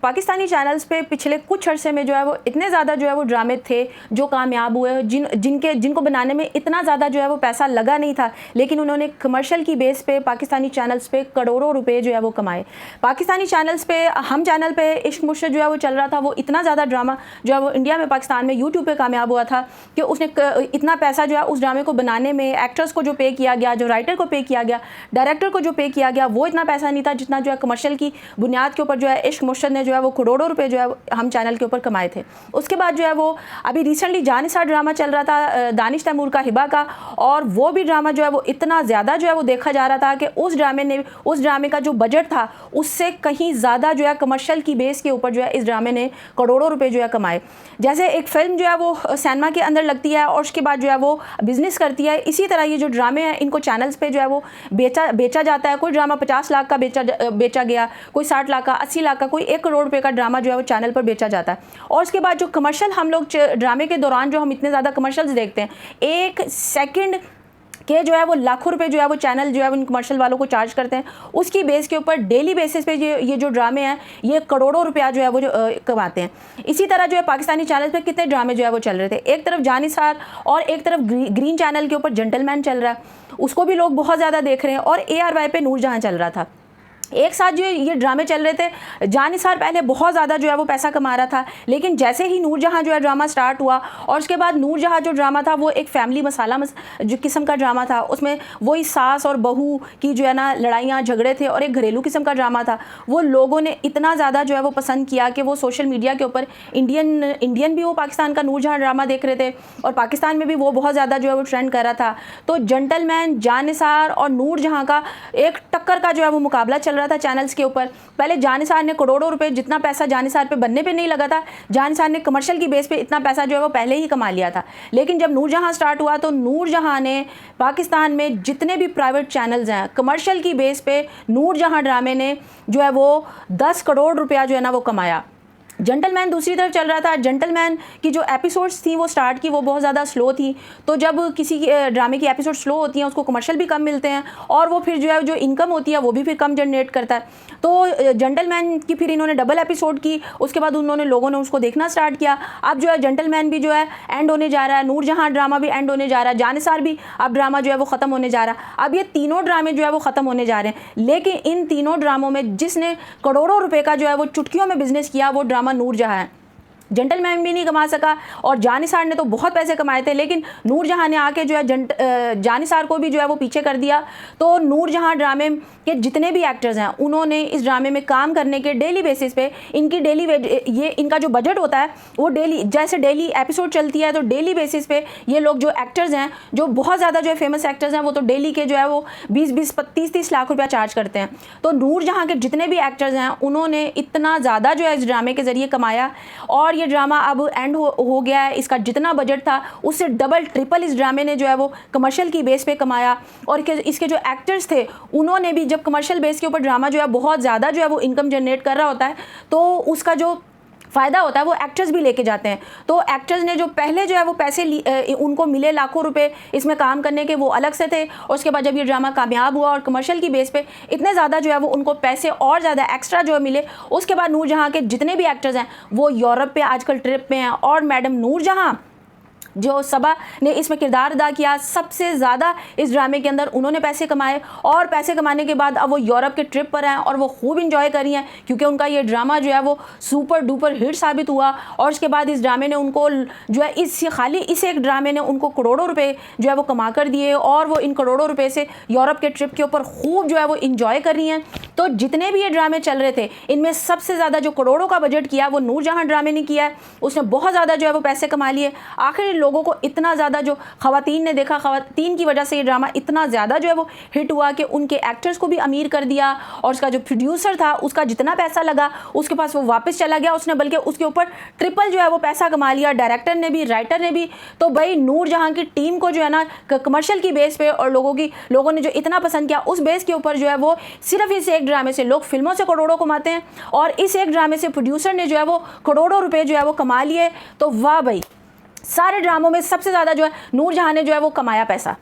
Pakistani channels पे पिछले कुछ अरसे में जो है वो इतने ज़्यादा जो है वो ड्रामे थे जो कामयाब हुए, जिनको बनाने में इतना ज़्यादा जो है वो पैसा लगा नहीं था, लेकिन उन्होंने कमर्शियल की बेस पे पाकिस्तानी चैनल्स पे करोड़ों रुपए जो है वो कमाए। पाकिस्तानी चैनल्स पे, हम चैनल पे इश्क मुश्किल जो है वो चल रहा था, वो इतना ज़्यादा ड्रामा जो है वो इंडिया में, पाकिस्तान में यूट्यूब पर कामयाब हुआ था कि उसने इतना पैसा जो है उस ड्रामे को बनाने में, एक्टर्स को जो पे किया गया, जो राइटर को पे किया गया, डायरेक्टर को जो पे किया गया, वो इतना पैसा नहीं था जितना जो है कमर्शियल की बुनियाद के ऊपर जो है इश्क मुश्किल ने जो है वो करोड़ों रुपए जो है हम चैनल के ऊपर कमाए थे। उसके बाद जो है वो अभी रिसेंटली जानिसार ड्रामा चल रहा था दानिश तैमूर का, हिबा का, और वो भी ड्रामा जो है वो इतना ज़्यादा जो है वो देखा जा रहा था कि उस ड्रामे का जो बजट था उससे कहीं ज़्यादा जो है कमर्शियल की बेस के ऊपर जो है इस ड्रामे ने करोड़ों रुपए जो है कमाए। जैसे एक फिल्म जो है वो सिनेमा के अंदर लगती है और उसके बाद जो है वो बिजनेस करती है, इसी तरह ये जो ड्रामे हैं इनको चैनल्स पे जो है वो बेचा जाता है। कोई ड्रामा 50 लाख का बेचा गया, कोई 60 लाख का, 80 लाख का, कोई 1 करोड़ रुपए का ड्रामा जो है वो चैनल पर बेचा जाता है। और उसके बाद जो कमर्शियल हम लोग ड्रामे के दौरान जो हम इतने ज़्यादा कमर्शियल्स देखते हैं, 1 सेकंड के जो है वो लाखों रुपए जो है वो चैनल जो है उन कमर्शियल वालों को चार्ज करते हैं। उसकी बेस के ऊपर डेली बेसिस पे ये जो ड्रामे हैं ये करोड़ों रुपया जो है वो कमाते हैं। इसी तरह जो है पाकिस्तानी चैनल पे कितने ड्रामे जो है वो चल रहे थे, एक तरफ जानिसार और एक तरफ ग्रीन चैनल के ऊपर जेंटलमैन चल रहा है, उसको भी लोग बहुत ज़्यादा देख रहे हैं, और ARY पे नूरजहां चल रहा था। एक साथ जो ये ड्रामे चल रहे थे। जानिसार पहले बहुत ज़्यादा जो है वो पैसा कमा रहा था, लेकिन जैसे ही नूरजहां जो है ड्रामा स्टार्ट हुआ, और उसके बाद नूरजहां जो ड्रामा था वो एक फैमिली मसाला जो किस्म का ड्रामा था, उसमें वही सास और बहू की जो है ना लड़ाइयाँ झगड़े थे और एक घरेलू किस्म का ड्रामा था। वो लोगों ने इतना ज़्यादा जो है वो पसंद किया कि वो सोशल मीडिया के ऊपर इंडियन भी वो पाकिस्तान का नूरजहां ड्रामा देख रहे थे, और पाकिस्तान में भी वो बहुत ज़्यादा जो है वो ट्रेंड कर रहा था। तो जेंटलमैन, जानिसार और नूरजहां का एक टक्कर का जो है वो मुकाबला चल रहा था चैनल्स के ऊपर। पहले जानिसार ने करोड़ों रुपए, जितना पैसा जानिसार पे बनने पे नहीं लगा था, जानिसार ने कमर्शियल की बेस पे इतना पैसा जो है वो पहले ही कमा लिया था। लेकिन जब नूरजहां स्टार्ट हुआ तो नूरजहां ने पाकिस्तान में जितने भी प्राइवेट चैनल्स हैं, कमर्शियल की बेस पे नूरजहां ड्रामे ने जो है वो 10 करोड़ रुपया जो है ना वो कमाया। जेंटलमैन दूसरी तरफ चल रहा था। जेंटलमैन की जो एपिसोड्स थी वो स्टार्ट की वो बहुत ज़्यादा स्लो थी, तो जब किसी ड्रामे की एपिसोड स्लो होती हैं उसको कमर्शियल भी कम मिलते हैं, और वो फिर जो है जो इनकम होती है वो भी फिर कम जनरेट करता है। तो जेंटलमैन की फिर इन्होंने डबल एपिसोड की, उसके बाद लोगों ने उसको देखना स्टार्ट किया। अब जो है जेंटलमैन भी जो है एंड होने जा रहा है, नूरजहां ड्रामा भी एंड होने जा रहा है, जानिसार भी अब ड्रामा जो है वो ख़त्म होने जा रहा है। अब ये तीनों ड्रामे जो है वो ख़त्म होने जा रहे हैं, लेकिन इन तीनों ड्रामों में जिसने करोड़ों रुपए का जो है वो चुटकियों में बिजनेस किया वो ड्रामा नूरजहां है। जेंटलमैन भी नहीं कमा सका और जानिसार ने तो बहुत पैसे कमाए थे, लेकिन नूरजहां ने आके जो है जानिसार को भी जो है वो पीछे कर दिया। तो नूरजहां ड्रामे के जितने भी एक्टर्स हैं उन्होंने इस ड्रामे में काम करने के डेली बेसिस पे इनकी इनका जो बजट होता है वो जैसे डेली एपिसोड चलती है तो डेली बेसिस पे ये लोग जो एक्टर्स हैं, जो बहुत ज़्यादा जो है फेमस एक्टर्स हैं, वो तो डेली के जो है वो 20-20, 30-30 लाख रुपया चार्ज करते हैं। तो नूरजहां के जितने भी एक्टर्स हैं उन्होंने इतना ज़्यादा जो है इस ड्रामे के ज़रिए कमाया, और ये ड्रामा अब एंड हो गया है। इसका जितना बजट था उससे डबल ट्रिपल इस ड्रामे ने जो है वो कमर्शियल की बेस पे कमाया, और इसके जो एक्टर्स थे उन्होंने भी, जब कमर्शियल बेस के ऊपर ड्रामा जो है बहुत ज़्यादा जो है वो इनकम जनरेट कर रहा होता है तो उसका जो फ़ायदा होता है वो एक्टर्स भी लेके जाते हैं। तो एक्टर्स ने जो पहले जो है वो पैसे उनको मिले लाखों रुपए इसमें काम करने के, वो अलग से थे, और उसके बाद जब ये ड्रामा कामयाब हुआ और कमर्शियल की बेस पे इतने ज़्यादा जो है वो उनको पैसे और ज़्यादा एक्स्ट्रा जो है मिले, उसके बाद नूरजहां के जितने भी एक्टर्स हैं वो यूरोप पे आजकल ट्रिप पे हैं, और मैडम नूरजहां जो सबा ने इसमें किरदार अदा किया, सबसे ज़्यादा इस ड्रामे के अंदर उन्होंने पैसे कमाए, और पैसे कमाने के बाद अब वो यूरोप के ट्रिप पर हैं और वो खूब इंजॉय कर रही हैं, क्योंकि उनका ये ड्रामा जो है वो सुपर डुपर हिट साबित हुआ। और उसके बाद इस ड्रामे ने उनको जो है खाली इस एक ड्रामे ने उनको करोड़ों रुपए जो है वो कमा कर दिए, और वो इन करोड़ों रुपए से यूरोप के ट्रिप के ऊपर खूब जो है वो इंजॉय कर रही हैं। तो जितने भी ये ड्रामे चल रहे थे इनमें सबसे ज़्यादा जो करोड़ों का बजट किया वो नूरजहां ड्रामे ने किया है, उसने बहुत ज़्यादा जो है वो पैसे कमा लिए। आखिर लोगों को इतना ज़्यादा जो ख़वातीन ने देखा, ख़वातीन की वजह से ये ड्रामा इतना ज़्यादा जो है वो हिट हुआ कि उनके एक्टर्स को भी अमीर कर दिया, और उसका जो प्रोड्यूसर था उसका जितना पैसा लगा उसके पास वो वापस चला गया, उसने बल्कि उसके ऊपर ट्रिपल जो है वो पैसा कमा लिया, डायरेक्टर ने भी, राइटर ने भी। तो भाई नूरजहां की टीम को जो है ना कमर्शियल की बेस पे और लोगों ने जो इतना पसंद किया उस बेस के ऊपर जो है वो सिर्फ इस एक ड्रामे से लोग फिल्मों से करोड़ों कमाते हैं, और इस एक ड्रामे से प्रोड्यूसर ने जो है वो करोड़ों रुपए जो है वो कमा लिए। तो वाह भाई, सारे ड्रामों में सबसे ज़्यादा जो है नूरजहां ने जो है वो कमाया पैसा।